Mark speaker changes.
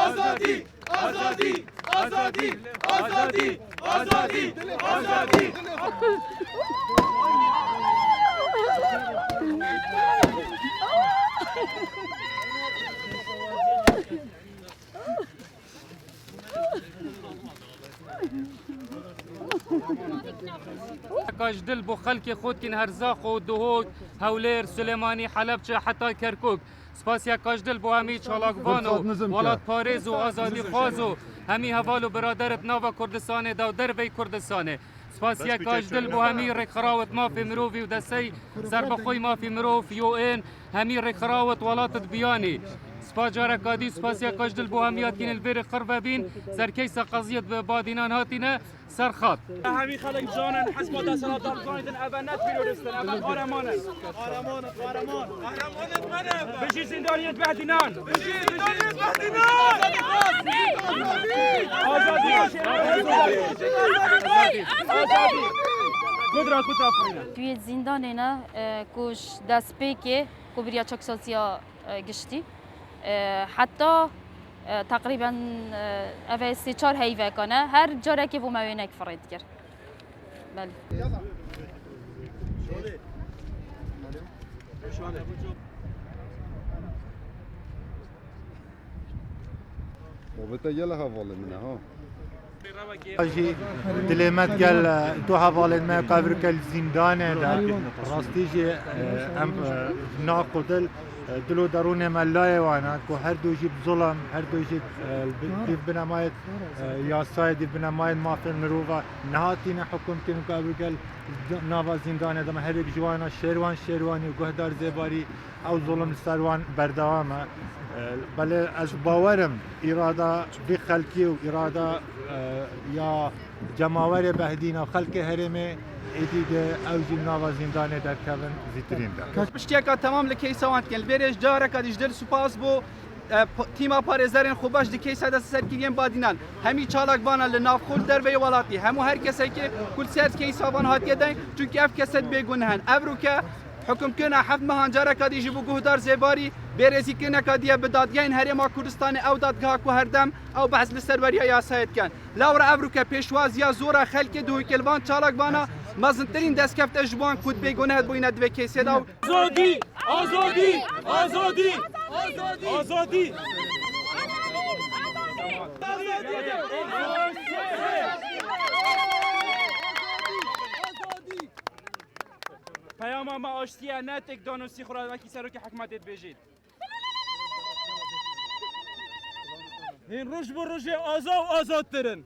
Speaker 1: آزادی آزادی آزادی آزادی آزادی آزادی
Speaker 2: کاش دل بو خلق خود کن هرزاق و دهود هولیر سلیمانی حلب حتی کرکوک سپاسیا کاش دل بو همی چالاکوان و ولات پاریز و آزادی خواز و همی حوال و برادرت ناوا کردستان دا دربی کردستان سپاسیا کاش دل بو همی رخراوت مافی مروفی و دستی سربخوی مافی مروف یو این همی رخراوت ولاتت بیانی سپاجارا کادی سپاسیا کاش دل بو همیات کین البر خربه بین سرکیس قضیت به بادینان هاتینه سرخط
Speaker 3: همي خلق جانن حسب دا صلاة القائد أبنات بيرورستن أبن قارمانا
Speaker 1: قهرمان قهرمان قهرمان
Speaker 3: بشي زندانية بهدينان
Speaker 1: بشي زندانية بهدينان
Speaker 3: آزادي آزادي قدرة كتافرنا
Speaker 4: توی زندان نه کوش دست پیکه کوبریا چکساسیا گشتی حتی تقریبا اوه سی چار هیوه کنه هر جاره که بو موینک فرید کرد بله
Speaker 5: رابطه يلا هفالي منها ها
Speaker 6: اجي دلمت قال تو حوالي ما قبر كل زندان ده راستيجي ام ناقدل دلو درون ملاي وانا كو هر دو جيب ظلم هر دو جيب كيف بنمايت يا سايد بنمايت ما في المروفه نهاتينا حكومتين قبر كل نافا زندان ده هر جوانا شيرواني وقهدار زباري او ظلم سروان بردوامه بله از باورم اراده بخلقی و اراده یا جماور بهدینا خلق هرمه ایدیده اوجی ناوا زندان در کبن زیترین ده
Speaker 7: پشتیکا تمام لکی سوانت کن البرش جاره کدیش دل سپاس بو تیما پارێزەرên xwe baş dikey seda serkiriyên badînan hemî çalakbana li navxol derveyê welatî hemû her kesekê kul serkeyî savan hatiye den çunki ev keset bêgûn hen ev rûke حکومکنا حفت مهان جارکا دیجی بو گهدار زیباری بیرزی کنکا دیا بدادگین هریما کردستان او دادگاه کو هردم او بحث لسروریا یاسایت کن لاورا ابروکا پیشوازیا زورا خلک دوی کلوان چالک بانا مزنترین دستکفت اجبان کود بیگونه هد بوینه دوی کیسی داو
Speaker 3: آزادی آزادی آزادی آزادی پیام ما آشتیه نه تک دانوسی خورد وکی سر رو که حکمتت بجید این روش بر روش آزاد ترن